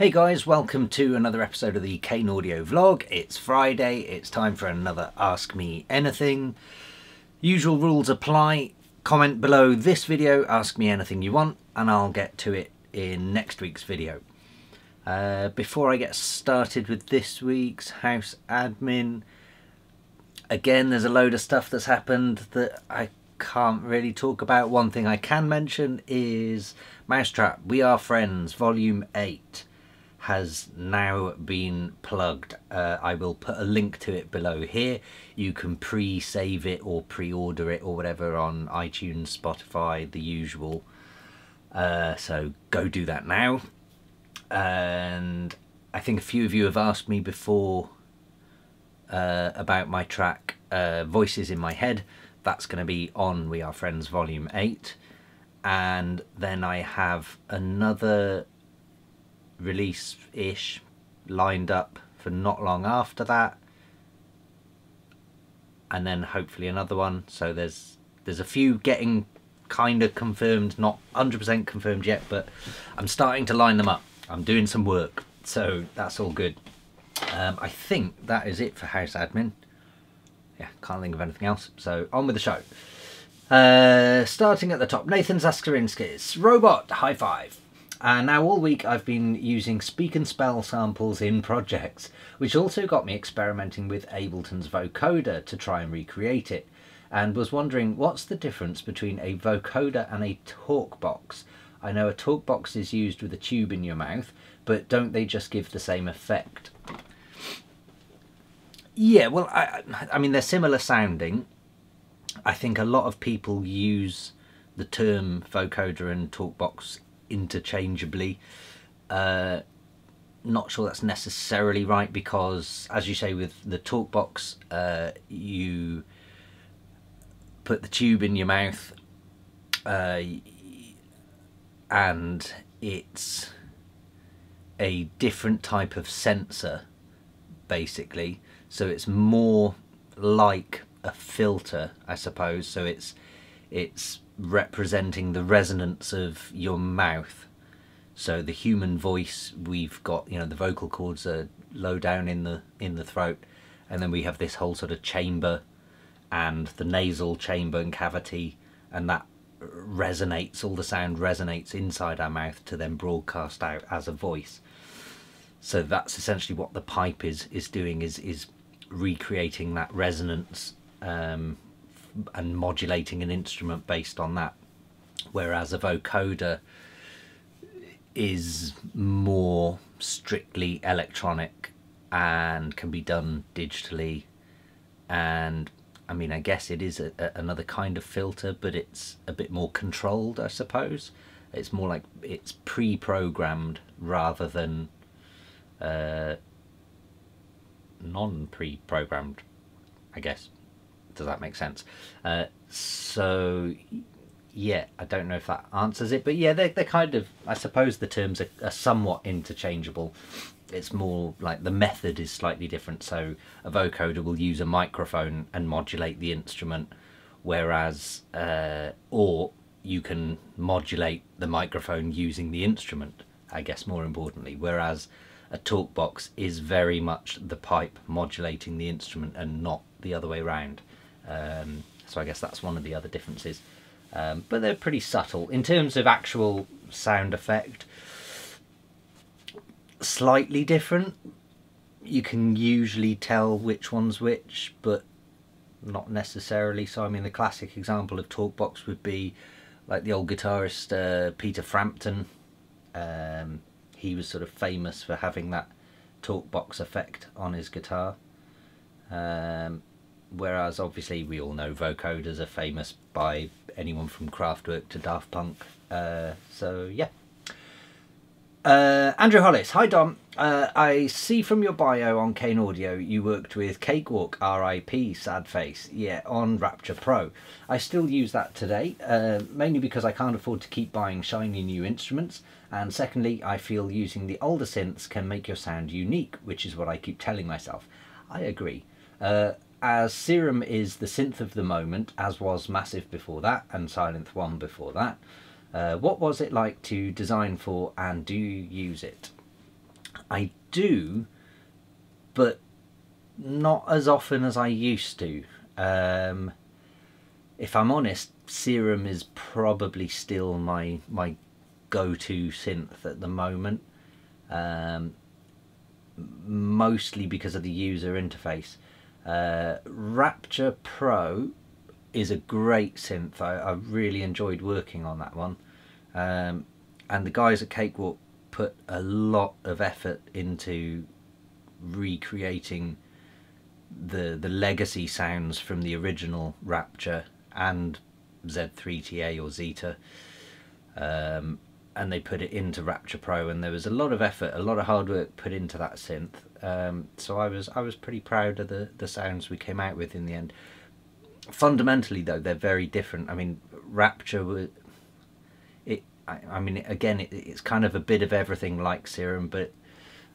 Hey guys, welcome to another episode of the Kane Audio Vlog. It's Friday, it's time for another Ask Me Anything. Usual rules apply. Comment below this video, ask me anything you want, and I'll get to it in next week's video. Before I get started with this week's house admin, again there's a load of stuff that's happened that I can't really talk about. One thing I can mention is Mau5trap We Are Friends Volume 8 has now been plugged. I will put a link to it below here. You can pre-save it or pre-order it or whatever on iTunes, Spotify, the usual. So go do that now. And I think a few of you have asked me before about my track Voices in My Head. That's going to be on We Are Friends Volume 8. And then I have another release-ish lined up for not long after that, and then hopefully another one. So there's a few getting kind of confirmed, not 100% confirmed yet, but I'm starting to line them up. I'm doing some work, so that's all good. I think that is it for house admin. Yeah, can't think of anything else, so on with the show. Starting at the top, Nathan Zaskarinskis, Robot, high five. And now all week I've been using Speak and Spell samples in projects, which also got me experimenting with Ableton's Vocoder to try and recreate it, and was wondering what's the difference between a vocoder and a talkbox. I know a talkbox is used with a tube in your mouth, but don't they just give the same effect? Yeah, well, I mean, they're similar sounding. I think a lot of people use the term vocoder and talkbox interchangeably. Not sure that's necessarily right, because as you say with the talkbox, you put the tube in your mouth and it's a different type of sensor basically, so it's more like a filter, I suppose. So it's representing the resonance of your mouth. So the human voice, we've got, you know, the vocal cords are low down in the throat, and then we have this whole sort of chamber and the nasal chamber and cavity, and that resonates, all the sound resonates inside our mouth to then broadcast out as a voice. So that's essentially what the pipe is doing, is recreating that resonance and modulating an instrument based on that, whereas a vocoder is more strictly electronic and can be done digitally. And I mean, I guess it is another kind of filter, but it's a bit more controlled, I suppose. It's more like it's pre-programmed rather than non-pre-programmed, I guess. Does that make sense? So yeah, I don't know if that answers it, but yeah, they're kind of, I suppose the terms are somewhat interchangeable. It's more like the method is slightly different. So a vocoder will use a microphone and modulate the instrument, whereas or you can modulate the microphone using the instrument, I guess, more importantly, whereas a talkbox is very much the pipe modulating the instrument and not the other way around. So I guess that's one of the other differences, but they're pretty subtle in terms of actual sound effect. Slightly different. You can usually tell which one's which, but not necessarily. So I mean, the classic example of talkbox would be like the old guitarist Peter Frampton. He was sort of famous for having that talkbox effect on his guitar. Whereas obviously we all know vocoders are famous by anyone from Kraftwerk to Daft Punk. So yeah. Andrew Hollis, hi Dom. I see from your bio on Kane Audio you worked with Cakewalk, RIP, sad face, yeah, on Rapture Pro. I still use that today, mainly because I can't afford to keep buying shiny new instruments, and secondly I feel using the older synths can make your sound unique, which is what I keep telling myself. I agree. As Serum is the synth of the moment, as was Massive before that, and Sylenth 1 before that, what was it like to design for, and do you use it? I do, but not as often as I used to. If I'm honest, Serum is probably still my go-to synth at the moment, mostly because of the user interface. Rapture Pro is a great synth. I really enjoyed working on that one, and the guys at Cakewalk put a lot of effort into recreating the legacy sounds from the original Rapture and Z3TA or Zeta, and they put it into Rapture Pro, and there was a lot of effort, a lot of hard work put into that synth. So I was pretty proud of the sounds we came out with in the end. Fundamentally though, they're very different. I mean, Rapture, I mean, again, it's kind of a bit of everything like Serum, but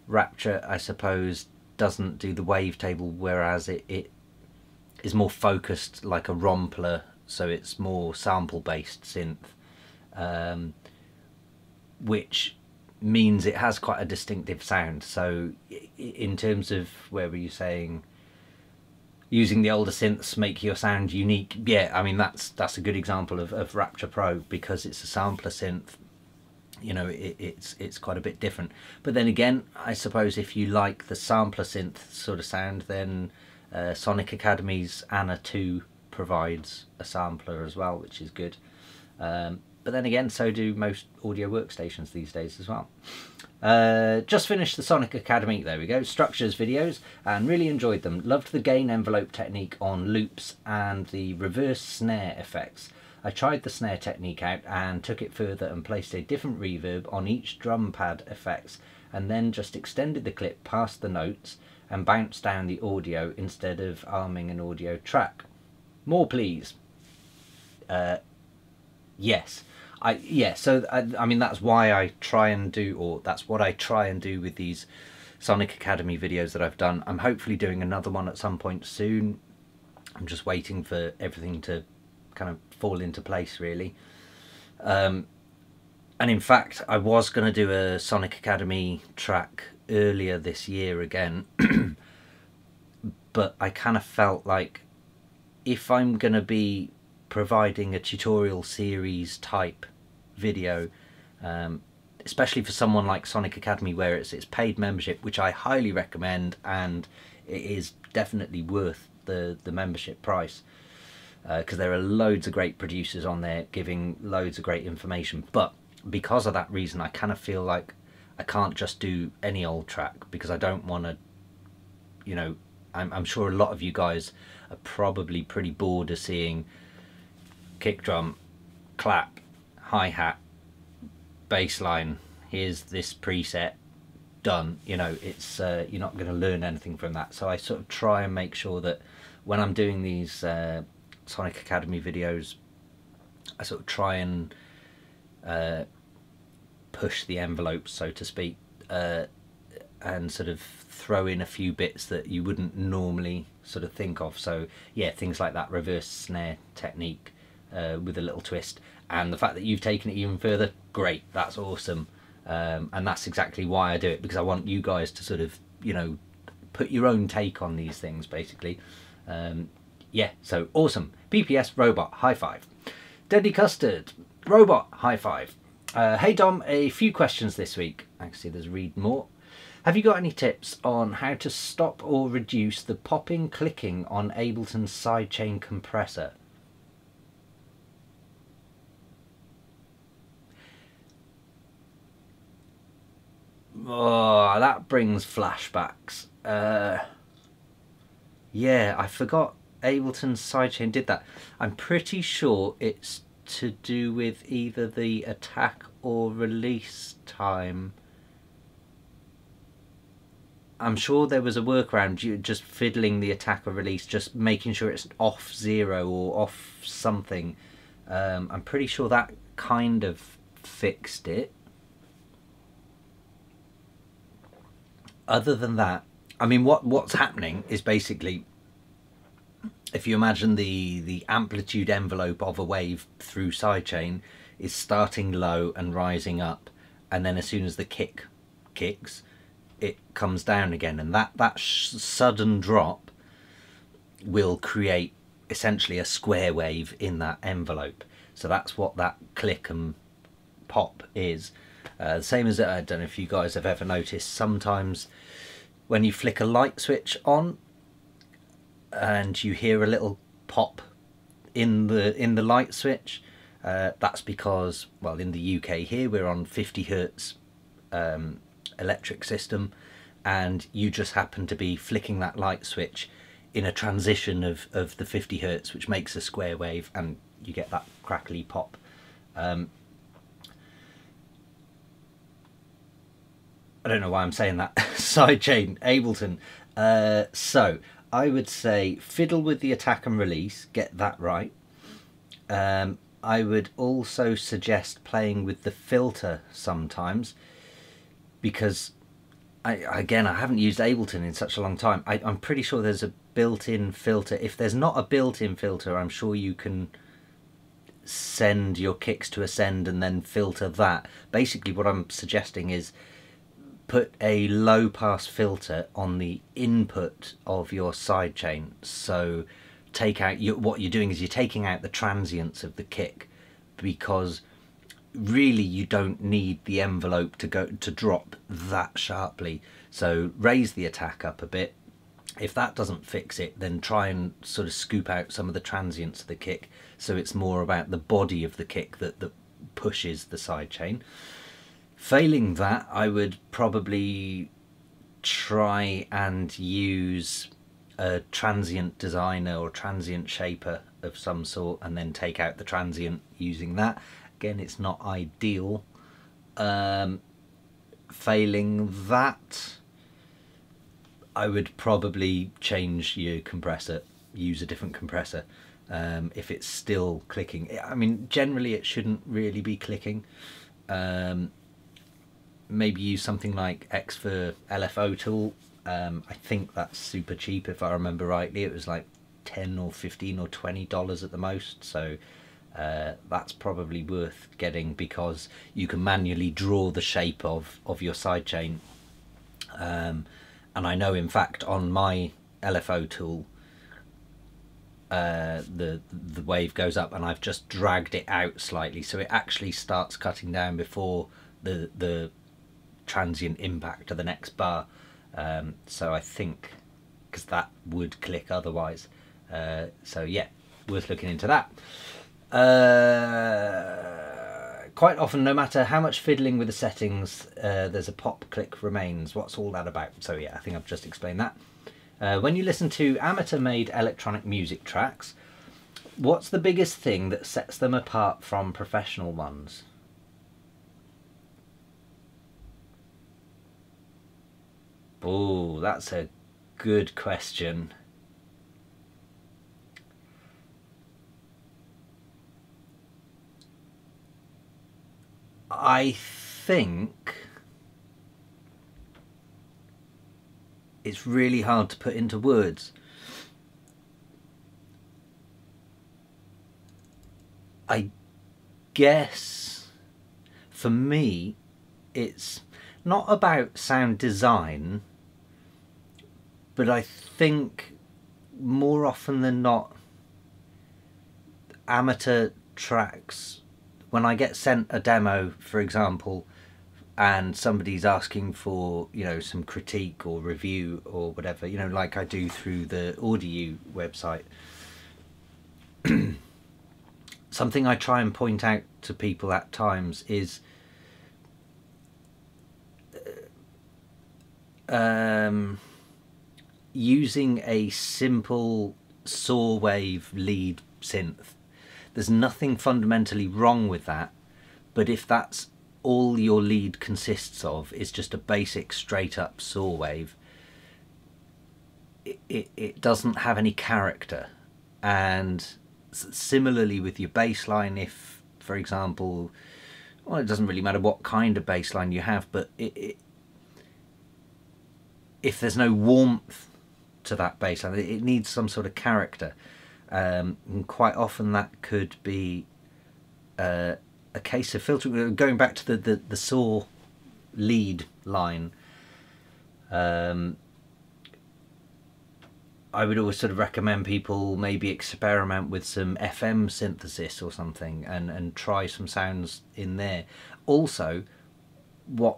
Rapture, I suppose, doesn't do the wavetable, whereas it is more focused like a rompler, so it's more sample-based synth, which means it has quite a distinctive sound. So in terms of, where were you saying, using the older synths make your sound unique, yeah, I mean, that's a good example of Rapture Pro, because it's a sampler synth. You know, it's quite a bit different. But then again, I suppose if you like the sampler synth sort of sound, then Sonic Academy's Anna 2 provides a sampler as well, which is good. But then again, so do most audio workstations these days as well. Just finished the Sonic Academy, there we go, structures videos, and really enjoyed them. Loved the gain envelope technique on loops and the reverse snare effects. I tried the snare technique out and took it further and placed a different reverb on each drum pad effects, and then just extended the clip past the notes and bounced down the audio instead of arming an audio track. More please. Yes. So I mean, that's why I try and do, or that's what I try and do with these Sonic Academy videos that I've done. I'm hopefully doing another one at some point soon. I'm just waiting for everything to kind of fall into place, really. And in fact, I was going to do a Sonic Academy track earlier this year again, but I kind of felt like if I'm going to be providing a tutorial series type video, especially for someone like Sonic Academy, where it's paid membership, which I highly recommend, and it is definitely worth the membership price, because there are loads of great producers on there giving loads of great information. But because of that reason, I kind of feel like I can't just do any old track, because I don't want to, you know, I'm sure a lot of you guys are probably pretty bored of seeing kick drum, clap, hi-hat, bass line, here's this preset, done. You know, it's you're not going to learn anything from that. So I sort of try and make sure that when I'm doing these Sonic Academy videos, I sort of try and push the envelope, so to speak, and sort of throw in a few bits that you wouldn't normally sort of think of. So yeah, things like that reverse snare technique with a little twist, and the fact that you've taken it even further, great, that's awesome. And that's exactly why I do it, because I want you guys to sort of, you know, put your own take on these things, basically. Yeah, so awesome. PPS Robot, high five. Deadly Custard, Robot, high five. Hey Dom, a few questions this week. Actually, there's read more. Have you got any tips on how to stop or reduce the popping clicking on Ableton's sidechain compressor? Oh, that brings flashbacks. Yeah, I forgot Ableton's sidechain did that. I'm pretty sure it's to do with either the attack or release time. I'm sure there was a workaround, you just fiddling the attack or release, just making sure it's off 0 or off something. I'm pretty sure that kind of fixed it. Other than that, I mean, what's happening is basically, if you imagine the amplitude envelope of a wave through sidechain is starting low and rising up, and then as soon as the kick kicks, it comes down again, and that sudden drop will create essentially a square wave in that envelope. So that's what that click and pop is. Same as, I don't know if you guys have ever noticed, sometimes when you flick a light switch on and you hear a little pop in the light switch, that's because, well, in the UK here we're on 50 hertz electric system, and you just happen to be flicking that light switch in a transition of the 50 hertz, which makes a square wave, and you get that crackly pop. I don't know why I'm saying that. Sidechain, Ableton. So I would say fiddle with the attack and release, get that right. I would also suggest playing with the filter sometimes, because I haven't used Ableton in such a long time. I'm pretty sure there's a built-in filter. If there's not a built-in filter, I'm sure you can send your kicks to ascend and then filter that. Basically what I'm suggesting is put a low pass filter on the input of your sidechain. So take out, what you're doing is you're taking out the transients of the kick, because really you don't need the envelope to drop that sharply. So raise the attack up a bit. If that doesn't fix it, then try and sort of scoop out some of the transients of the kick, so it's more about the body of the kick that pushes the sidechain. Failing that, I would probably try and use a transient designer or transient shaper of some sort, and then take out the transient using that. Again, it's not ideal. Failing that, I would probably change your compressor, use a different compressor if it's still clicking. I mean, generally it shouldn't really be clicking. Maybe use something like Xfer LFO tool. I think that's super cheap, if I remember rightly. It was like $10 or $15 or $20 at the most, so that's probably worth getting, because you can manually draw the shape of your sidechain. And I know, in fact, on my LFO tool, the wave goes up, and I've just dragged it out slightly, so it actually starts cutting down before the transient impact to the next bar. So I think, because that would click otherwise. So yeah, worth looking into that. Quite often, no matter how much fiddling with the settings, there's a pop click remains. What's all that about? So yeah, I think I've just explained that. When you listen to amateur-made electronic music tracks, what's the biggest thing that sets them apart from professional ones? Oh, that's a good question. I think it's really hard to put into words. I guess for me it's not about sound design, but I think more often than not, amateur tracks, when I get sent a demo, for example, and somebody's asking for, you know, some critique or review or whatever, you know, like I do through the Audio website, something I try and point out to people at times is using a simple saw wave lead synth. There's nothing fundamentally wrong with that, but if that's all your lead consists of is just a basic straight up saw wave, it doesn't have any character. And similarly with your bass line, if, for example, well, it doesn't really matter what kind of bass line you have, but if there's no warmth to that bass line, it needs some sort of character. And quite often that could be a case of filtering. Going back to the saw lead line, I would always sort of recommend people maybe experiment with some FM synthesis or something and try some sounds in there. Also, what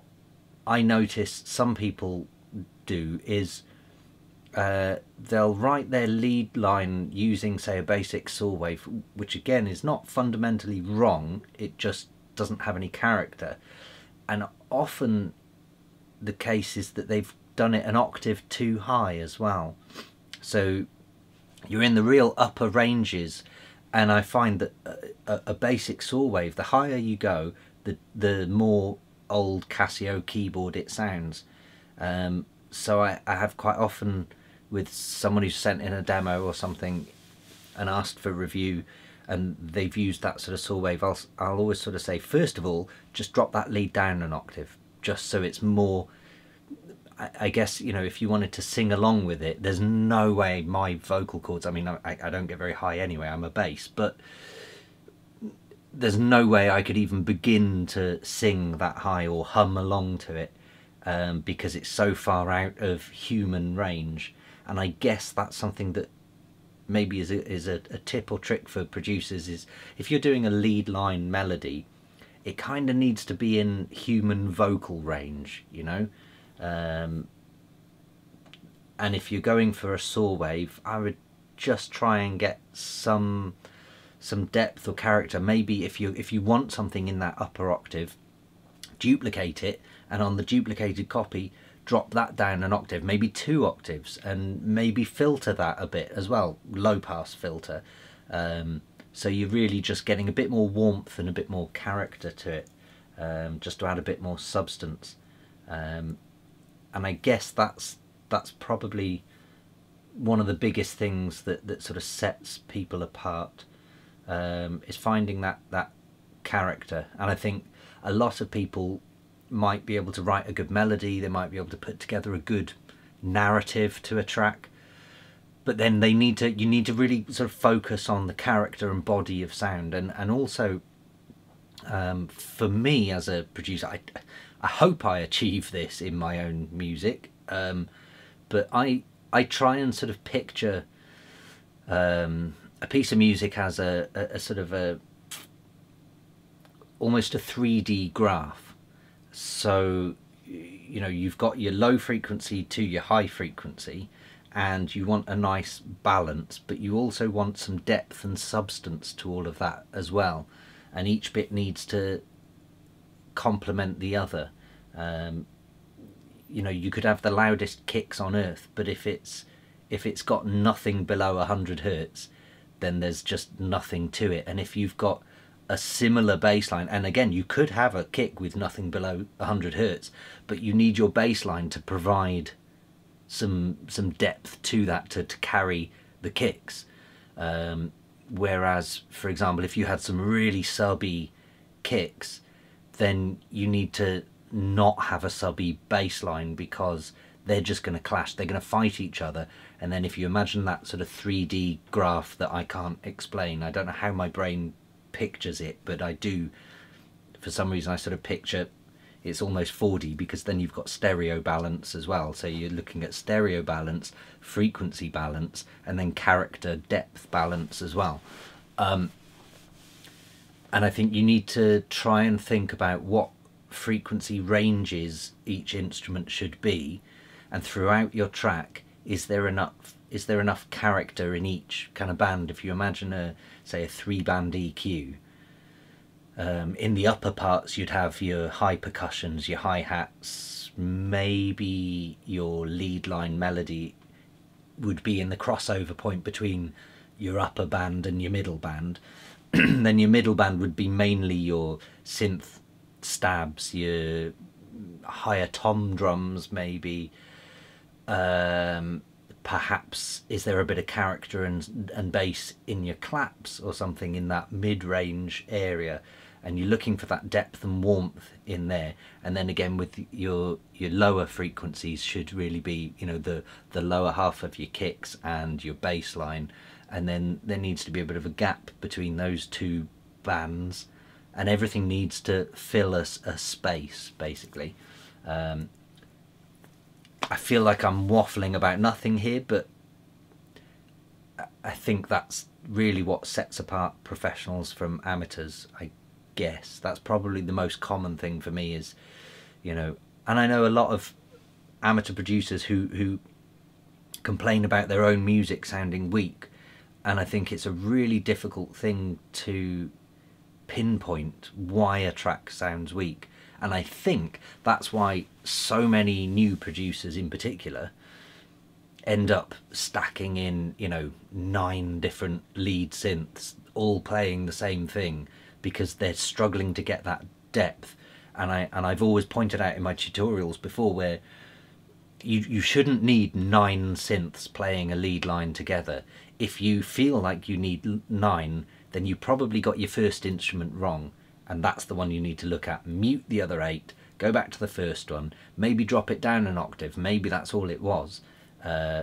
I noticed some people do is they'll write their lead line using, say, a basic saw wave, which again is not fundamentally wrong, it just doesn't have any character. And often the case is that they've done it an octave too high as well. So you're in the real upper ranges, and I find that a basic saw wave, the higher you go, the more old Casio keyboard it sounds. So I have quite often, with someone who's sent in a demo or something and asked for review, and they've used that sort of saw wave, I'll always sort of say, first of all, just drop that lead down an octave, just so it's more, I guess, you know, if you wanted to sing along with it, there's no way my vocal cords, I mean, I don't get very high anyway, I'm a bass, but there's no way I could even begin to sing that high or hum along to it, because it's so far out of human range. And I guess that's something that maybe is a tip or trick for producers, is if you're doing a lead line melody, it kind of needs to be in human vocal range, you know. And if you're going for a saw wave, I would just try and get some depth or character. Maybe if you want something in that upper octave, duplicate it, and on the duplicated copy drop that down an octave, maybe 2 octaves, and maybe filter that a bit as well, low pass filter, so you're really just getting a bit more warmth and a bit more character to it, just to add a bit more substance. And I guess that's probably one of the biggest things that sort of sets people apart, is finding that character. And I think a lot of people might be able to write a good melody, they might be able to put together a good narrative to a track, but then you need to really sort of focus on the character and body of sound. And also, for me as a producer, I hope I achieve this in my own music, but I try and sort of picture a piece of music as a sort of almost a 3D graph. So, you know, you've got your low frequency to your high frequency, and you want a nice balance, but you also want some depth and substance to all of that as well, and each bit needs to complement the other. You know, you could have the loudest kicks on earth, but if it's got nothing below 100 Hertz, then there's just nothing to it. And if you've got a similar bass line, and again, you could have a kick with nothing below 100 Hertz, but you need your bass line to provide some depth to that, to carry the kicks. Whereas, for example, if you had some really subby kicks, then you need to not have a subby bass line, because they're just going to clash, they're going to fight each other. And then if you imagine that sort of 3D graph that I can't explain, I don't know how my brain pictures it, but I do, for some reason I sort of picture it's almost 4D, because then you've got stereo balance as well, so you're looking at stereo balance, frequency balance, and then character depth balance as well. And I think you need to try and think about what frequency ranges each instrument should be, and throughout your track, is there enough character in each kind of band? If you imagine say a 3-band EQ, in the upper parts you'd have your high percussions, your hi-hats, maybe your lead line melody would be in the crossover point between your upper band and your middle band. Then your middle band would be mainly your synth stabs, your higher tom drums maybe, perhaps is there a bit of character and bass in your claps or something in that mid-range area, and you're looking for that depth and warmth in there. And then again with your lower frequencies should really be, you know, the lower half of your kicks and your bass line, and then there needs to be a bit of a gap between those two bands, and everything needs to fill a space basically. I feel like I'm waffling about nothing here, but I think that's really what sets apart professionals from amateurs, I guess. That's probably the most common thing for me is, you know, and I know a lot of amateur producers who complain about their own music sounding weak, and I think it's a really difficult thing to pinpoint why a track sounds weak. And I think that's why so many new producers in particular end up stacking in, you know, 9 different lead synths all playing the same thing, because they're struggling to get that depth. And I've always pointed out in my tutorials before where you shouldn't need 9 synths playing a lead line together. If you feel like you need 9, then you probably got your first instrument wrong, and that's the one you need to look at. Mute the other 8, go back to the first one, maybe drop it down an octave, maybe that's all it was.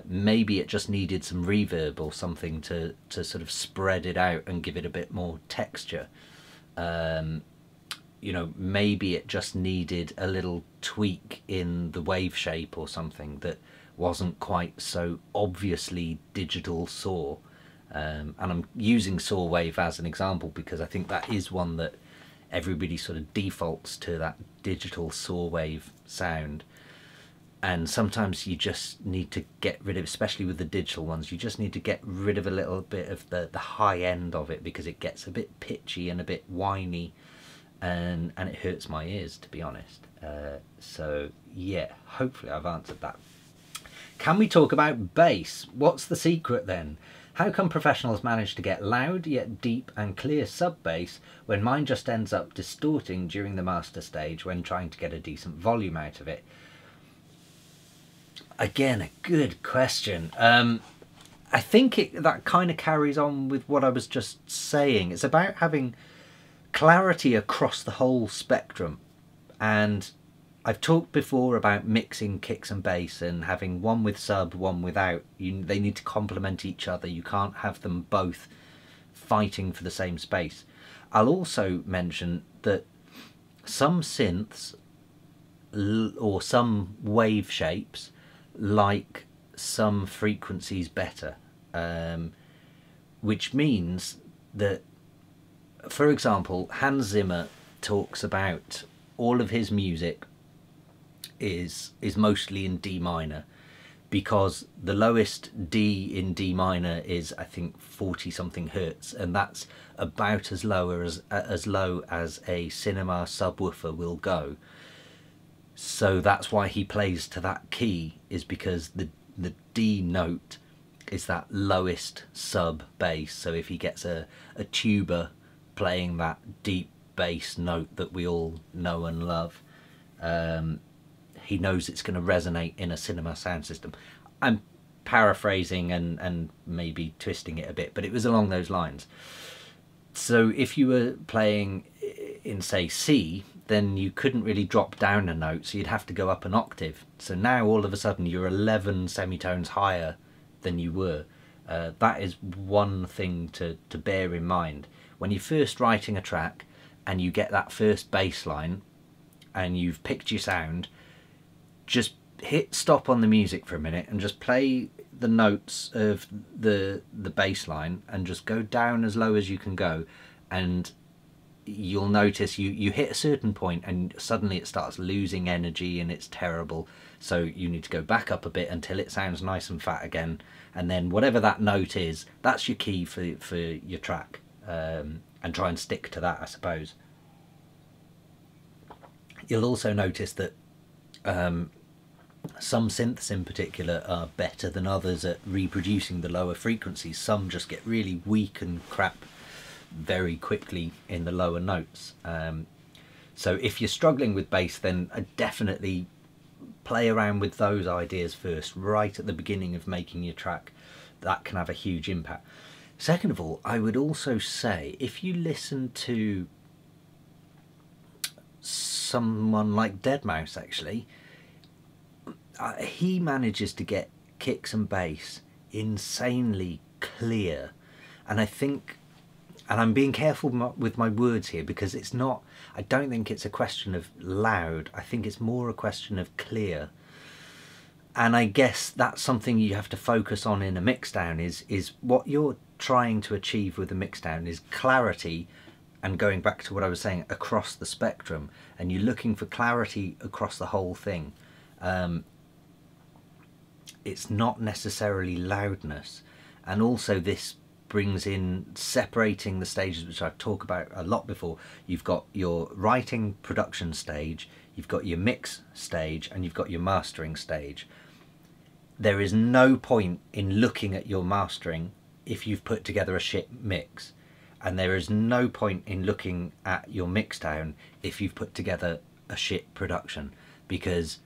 Maybe it just needed some reverb or something to sort of spread it out and give it a bit more texture. You know, maybe it just needed a little tweak in the wave shape or something that wasn't quite so obviously digital saw. And I'm using saw wave as an example because I think that is one that everybody sort of defaults to, that digital saw wave sound. And sometimes you just need to get rid of, especially with the digital ones, you just need to get rid of a little bit of the high end of it, because it gets a bit pitchy and a bit whiny, and it hurts my ears, to be honest. So yeah, hopefully I've answered that. Can we talk about bass? What's the secret then? How come professionals manage to get loud yet deep and clear sub bass when mine just ends up distorting during the master stage when trying to get a decent volume out of it? Again, a good question. I think that kind of carries on with what I was just saying. It's about having clarity across the whole spectrum. And I've talked before about mixing kicks and bass and having one with sub, one without. They need to complement each other. You can't have them both fighting for the same space. I'll also mention that some synths or some wave shapes like some frequencies better, which means that, for example, Hans Zimmer talks about all of his music is mostly in D minor, because the lowest D in D minor is, I think, 40 something hertz, and that's about as low as a cinema subwoofer will go. So that's why he plays to that key, is because the D note is that lowest sub bass. So if he gets a tuba playing that deep bass note that we all know and love, he knows it's going to resonate in a cinema sound system. I'm paraphrasing and maybe twisting it a bit, but it was along those lines. So if you were playing in, say, C, then you couldn't really drop down a note, so you'd have to go up an octave. So now all of a sudden you're 11 semitones higher than you were. That is one thing to bear in mind. When you're first writing a track and you get that first bass line and you've picked your sound, just hit stop on the music for a minute and just play the notes of the bass line and just go down as low as you can go, and you'll notice you hit a certain point and suddenly it starts losing energy and it's terrible. So you need to go back up a bit until it sounds nice and fat again, and then whatever that note is, that's your key for your track, and try and stick to that, I suppose. You'll also notice that some synths in particular are better than others at reproducing the lower frequencies. Some just get really weak and crap very quickly in the lower notes. So if you're struggling with bass, then I definitely play around with those ideas first, right at the beginning of making your track. That can have a huge impact. Second of all, I would also say, if you listen to someone like Deadmau5, actually, he manages to get kicks and bass insanely clear. And I think, and I'm being careful with my words here, because it's not, I don't think it's a question of loud, I think it's more a question of clear. And I guess that's something you have to focus on in a mixdown, is what you're trying to achieve with a mixdown is clarity, and going back to what I was saying, across the spectrum, and you're looking for clarity across the whole thing. It's not necessarily loudness. And also this brings in separating the stages, which I've talked about a lot before. You've got your writing production stage, you've got your mix stage, and you've got your mastering stage. There is no point in looking at your mastering if you've put together a shit mix, and there is no point in looking at your mixdown if you've put together a shit production, because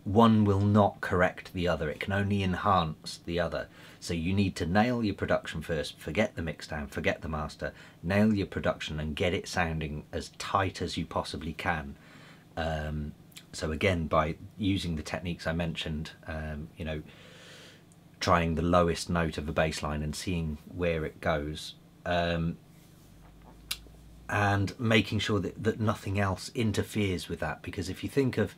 one will not correct the other. It can only enhance the other. So you need to nail your production first, forget the mixdown, forget the master, nail your production and get it sounding as tight as you possibly can. So again, by using the techniques I mentioned, you know, trying the lowest note of a bass line and seeing where it goes, and making sure that nothing else interferes with that. Because if you think of,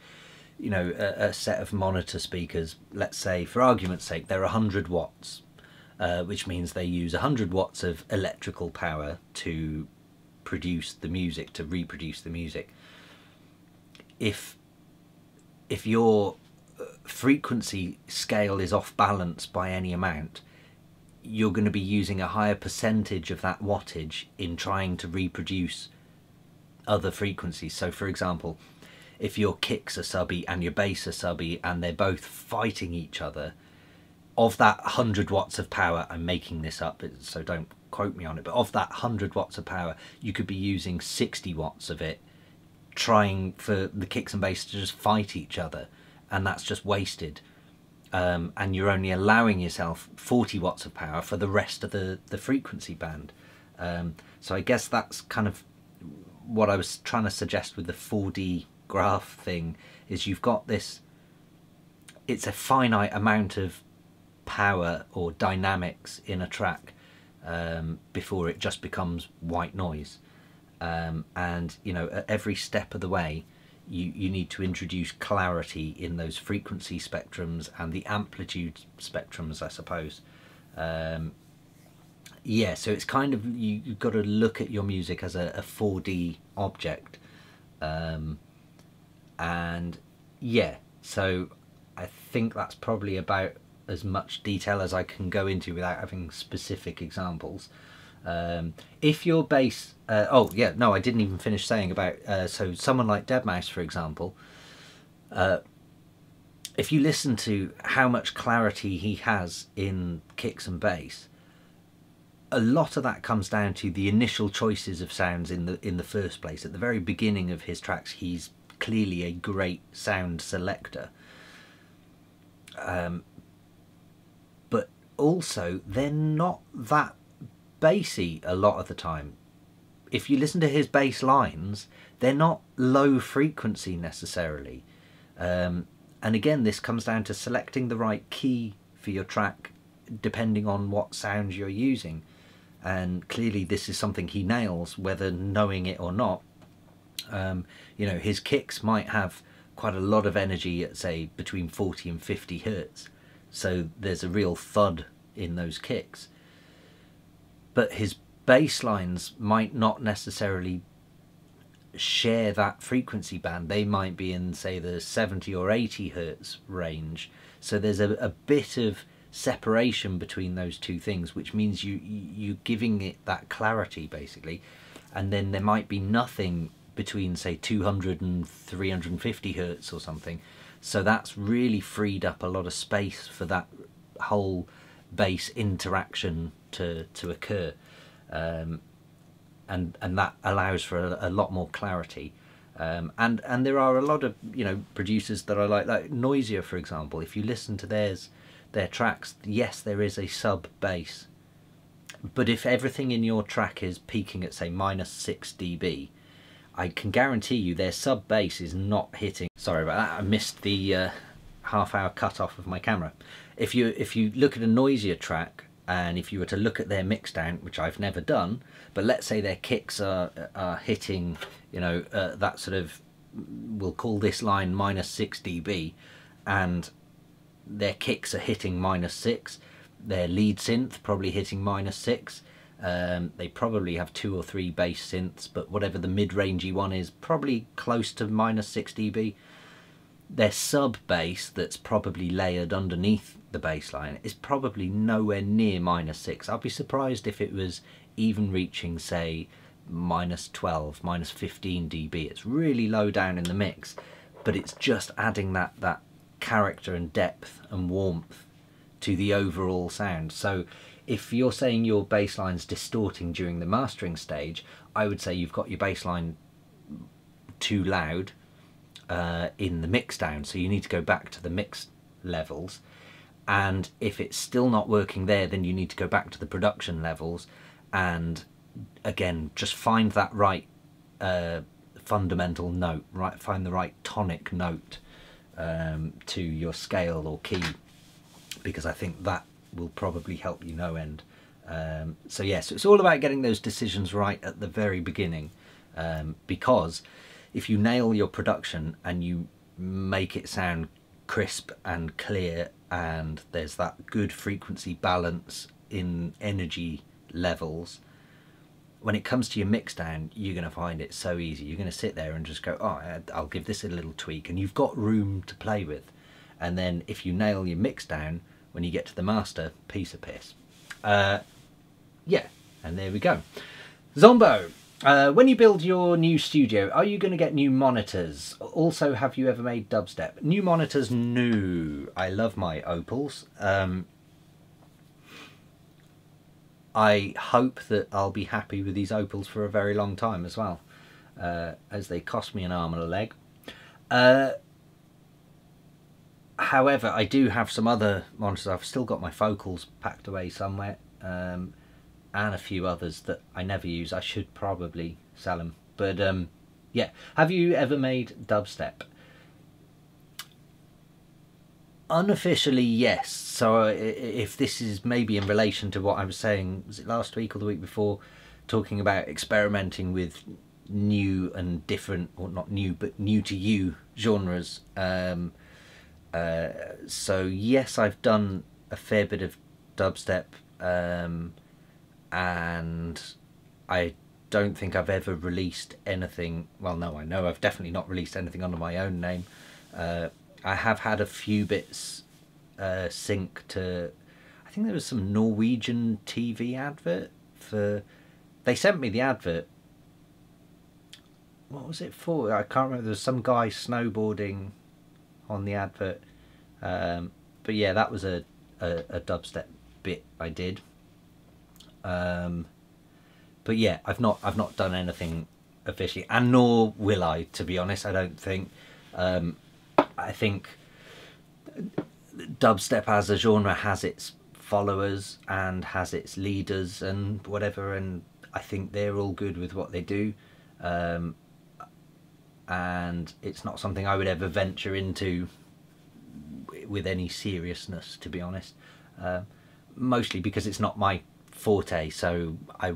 you know, a set of monitor speakers, let's say for argument's sake they're 100 watts, which means they use 100 watts of electrical power to produce the music, to reproduce the music. If your frequency scale is off balance by any amount, you're going to be using a higher percentage of that wattage in trying to reproduce other frequencies. So for example, if your kicks are subby and your bass are subby and they're both fighting each other, of that 100 watts of power, I'm making this up so don't quote me on it, but of that 100 watts of power, you could be using 60 watts of it trying for the kicks and bass to just fight each other, and that's just wasted. And you're only allowing yourself 40 watts of power for the rest of the frequency band. So I guess that's kind of what I was trying to suggest with the 4D graph thing, is you've got this, it's a finite amount of power or dynamics in a track before it just becomes white noise. And you know, at every step of the way you need to introduce clarity in those frequency spectrums and the amplitude spectrums, I suppose. Yeah, so it's kind of, you've got to look at your music as a 4D object. And yeah, so I think that's probably about as much detail as I can go into without having specific examples. If your bass, oh yeah, no, I didn't even finish saying about, so someone like deadmau5, for example, if you listen to how much clarity he has in kicks and bass, a lot of that comes down to the initial choices of sounds in the first place. At the very beginning of his tracks, he's clearly a great sound selector, but also they're not that bassy a lot of the time. If you listen to his bass lines, they're not low frequency necessarily, and again, this comes down to selecting the right key for your track depending on what sounds you're using. And clearly this is something he nails, whether knowing it or not. You know, his kicks might have quite a lot of energy at, say, between 40 and 50 hertz, so there's a real thud in those kicks. But his bass lines might not necessarily share that frequency band. They might be in, say, the 70 or 80 hertz range, so there's a bit of separation between those two things, which means you're giving it that clarity basically. And then there might be nothing between, say, 200 and 350 hertz or something, so that's really freed up a lot of space for that whole bass interaction to occur, and that allows for a lot more clarity. And there are a lot of, you know, producers that I like Noisia, for example. If you listen to their tracks, yes, there is a sub bass, but if everything in your track is peaking at, say, -6 dB, I can guarantee you their sub bass is not hitting. Sorry about that, I missed the half-hour cut off of my camera. If you look at a Noisia track, and if you were to look at their mixdown, which I've never done, but let's say their kicks are hitting, you know, that sort of, we'll call this line -6 dB, and their kicks are hitting -6, their lead synth probably hitting -6. They probably have 2 or 3 bass synths, but whatever the mid-rangey one is, probably close to -6 dB. Their sub bass that's probably layered underneath the bass line is probably nowhere near -6. I'd be surprised if it was even reaching, say, -12, -15 dB. It's really low down in the mix, but it's just adding that character and depth and warmth to the overall sound. So if you're saying your bass line's distorting during the mastering stage, I would say you've got your bass line too loud in the mix down, so you need to go back to the mix levels. And if it's still not working there, then you need to go back to the production levels and again just find that right fundamental note, find the right tonic note to your scale or key, because I think that will probably help you no end. So yes, it's all about getting those decisions right at the very beginning, because if you nail your production and you make it sound crisp and clear and there's that good frequency balance in energy levels, when it comes to your mix down, you're going to find it so easy. You're going to sit there and just go, oh, I'll give this a little tweak, and you've got room to play with. And then if you nail your mix down, when you get to the master, piece of piss. Yeah, and there we go. Zombo, when you build your new studio, are you going to get new monitors? Also, have you ever made dubstep? New monitors? No. I love my Opals. I hope that I'll be happy with these Opals for a very long time as well, as they cost me an arm and a leg. However, I do have some other monitors. I've still got my Focals packed away somewhere, and a few others that I never use. I should probably sell them. But yeah, have you ever made dubstep? Unofficially, yes. So if this is maybe in relation to what I was saying, was it last week or the week before, talking about experimenting with new and different, or not new, but new to you genres. So yes, I've done a fair bit of dubstep, and I don't think I've ever released anything. Well, no, I know I've definitely not released anything under my own name. I have had a few bits sync to, I think there was some Norwegian TV advert for, they sent me the advert. What was it for? I can't remember. There was some guy snowboarding on the advert. But yeah, that was a dubstep bit I did. But yeah, I've not done anything officially, and nor will I, to be honest. I don't think. I think dubstep as a genre has its followers and has its leaders and whatever, and I think they're all good with what they do, and it's not something I would ever venture into with any seriousness, to be honest, mostly because it's not my forte, so I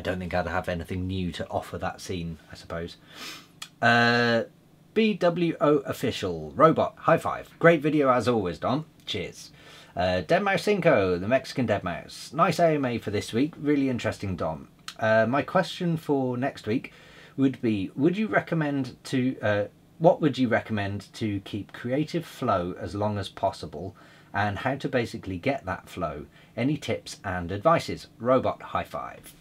don't think I'd have anything new to offer that scene, I suppose. BWO Official, Robot, high five. Great video as always, Dom. Cheers. Deadmouse5, the Mexican Deadmouse. Nice AMA for this week. Really interesting, Dom. My question for next week would be, what would you recommend to keep creative flow as long as possible, and how to basically get that flow? Any tips and advices? Robot, high five.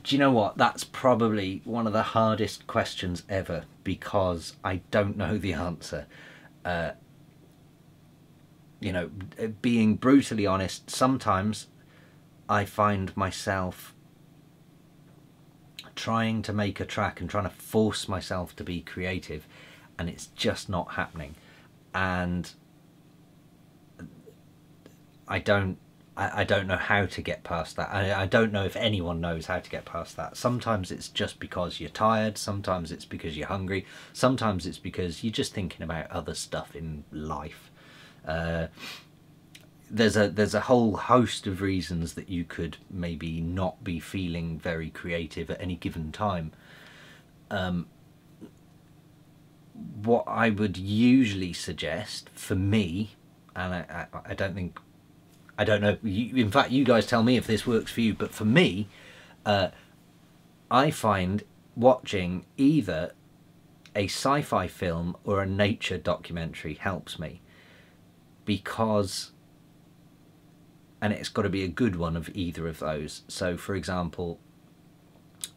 Do you know what? That's probably one of the hardest questions ever, because I don't know the answer. You know, being brutally honest, sometimes I find myself trying to make a track and trying to force myself to be creative, and it's just not happening. And I don't know how to get past that. I don't know if anyone knows how to get past that. Sometimes it's just because you're tired, sometimes it's because you're hungry, sometimes it's because you're just thinking about other stuff in life. There's a whole host of reasons that you could maybe not be feeling very creative at any given time. what I would usually suggest for me, and I don't think, I don't know, in fact you guys tell me if this works for you, but for me, I find watching either a sci-fi film or a nature documentary helps me, because, and it's got to be a good one of either of those. So for example,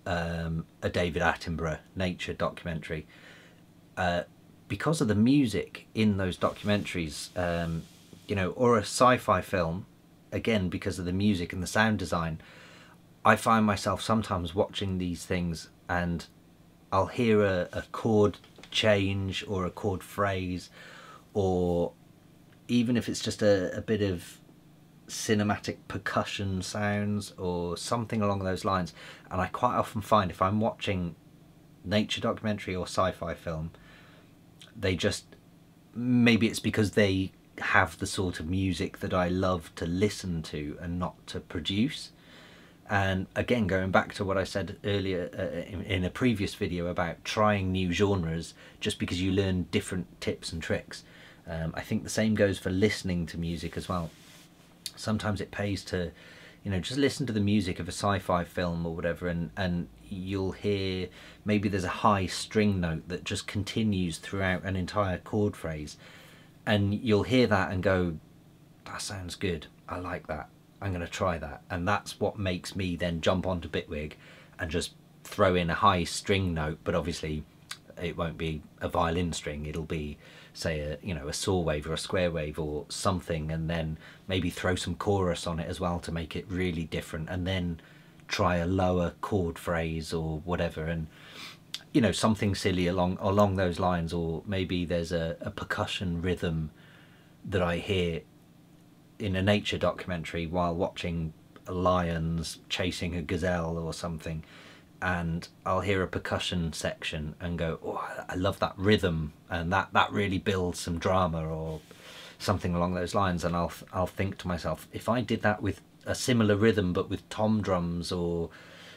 a David Attenborough nature documentary, because of the music in those documentaries, you know, or a sci-fi film, again because of the music and the sound design, I find myself sometimes watching these things and I'll hear a chord change or a chord phrase, or even if it's just a bit of cinematic percussion sounds or something along those lines. And I quite often find if I'm watching nature documentary or sci-fi film, they just, maybe it's because they have the sort of music that I love to listen to and not to produce. And again, going back to what I said earlier in a previous video about trying new genres just because you learn different tips and tricks, I think the same goes for listening to music as well. Sometimes it pays to, you know, just listen to the music of a sci-fi film or whatever, and you'll hear maybe there's a high string note that just continues throughout an entire chord phrase, and you'll hear that and go, that sounds good, I like that, I'm going to try that. And that's what makes me then jump onto Bitwig and just throw in a high string note, but obviously it won't be a violin string, it'll be, say, a, you know, a saw wave or a square wave or something, and then maybe throw some chorus on it as well to make it really different, and then try a lower chord phrase or whatever, and you know, something silly along those lines. Or maybe there's a percussion rhythm that I hear in a nature documentary while watching lions chasing a gazelle or something, and I'll hear a percussion section and go, oh, I love that rhythm, and that really builds some drama or something along those lines. And I'll think to myself, if I did that with a similar rhythm but with tom drums or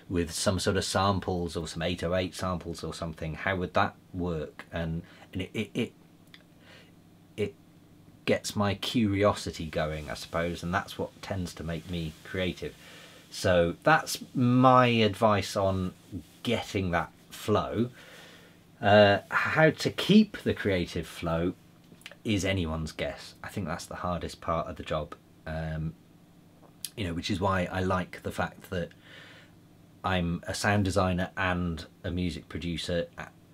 with some sort of samples or some 808 samples or something, how would that work? And it gets my curiosity going, I suppose, and that's what tends to make me creative. So that's my advice on getting that flow. How to keep the creative flow is anyone's guess. I think that's the hardest part of the job, you know, which is why I like the fact that I'm a sound designer and a music producer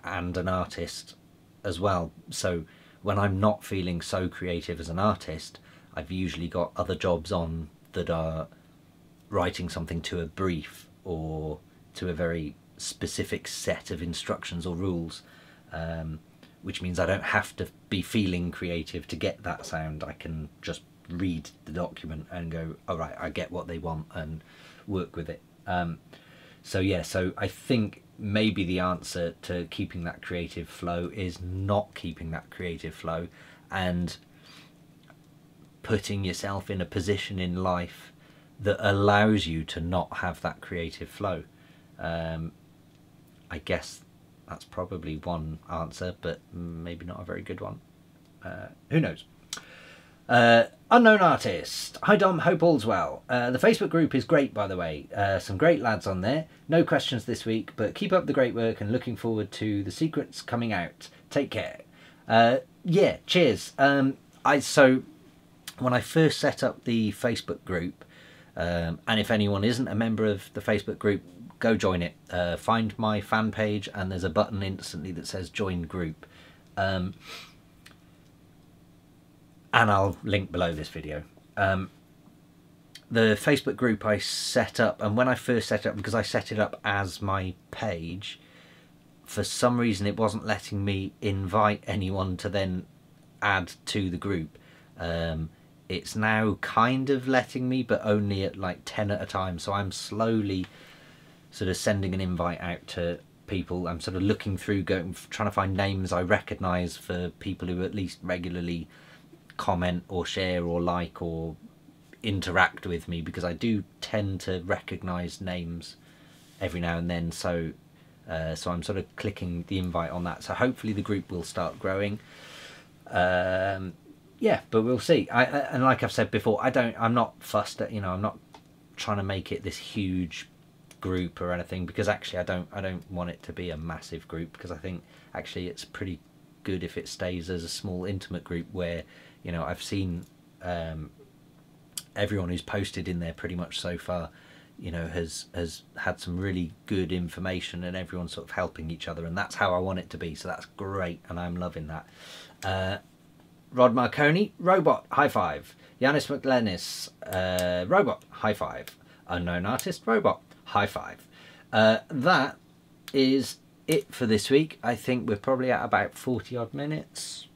and an artist as well. So when I'm not feeling so creative as an artist, I've usually got other jobs on that are writing something to a brief or to a very specific set of instructions or rules, which means I don't have to be feeling creative to get that sound. I can just read the document and go, all right, I get what they want, and work with it. So yeah, so I think maybe the answer to keeping that creative flow is not keeping that creative flow and putting yourself in a position in life that allows you to not have that creative flow. I guess that's probably one answer, but maybe not a very good one. Who knows? Unknown artist. Hi Dom, hope all's well. The Facebook group is great, by the way. Some great lads on there. No questions this week, but keep up the great work and looking forward to the secrets coming out. Take care. Yeah, cheers. So when I first set up the Facebook group, and if anyone isn't a member of the Facebook group, go join it. Find my fan page and there's a button instantly that says join group. And I'll link below this video. The Facebook group I set up, and when I first set it up, because I set it up as my page, for some reason it wasn't letting me invite anyone to then add to the group. It's now kind of letting me, but only at like 10 at a time, so I'm slowly sort of sending an invite out to people. I'm sort of looking through, trying to find names I recognise for people who at least regularly comment or share or like or interact with me, because I do tend to recognise names every now and then. So So I'm sort of clicking the invite on that. So hopefully the group will start growing. Yeah, but we'll see. And like I've said before, I'm not fussed at, I'm not trying to make it this huge group or anything, because actually I don't want it to be a massive group, because I think actually it's pretty good if it stays as a small intimate group where, I've seen everyone who's posted in there pretty much so far, has had some really good information, and everyone's sort of helping each other, and that's how I want it to be. So that's great, and I'm loving that. Rod Marconi, Robot, high five. Yanis McLennis, Robot, high five. Unknown Artist, Robot, high five. That is it for this week. I think we're probably at about 40 odd minutes.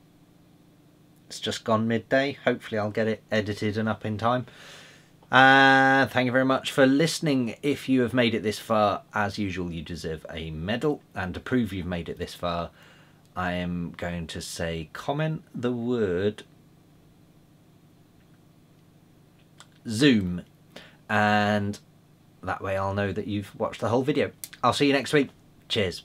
It's just gone midday. Hopefully I'll get it edited and up in time. Thank you very much for listening. If you have made it this far, as usual, you deserve a medal. And to prove you've made it this far, I am going to say comment the word Zoom, and that way I'll know that you've watched the whole video. I'll see you next week. Cheers.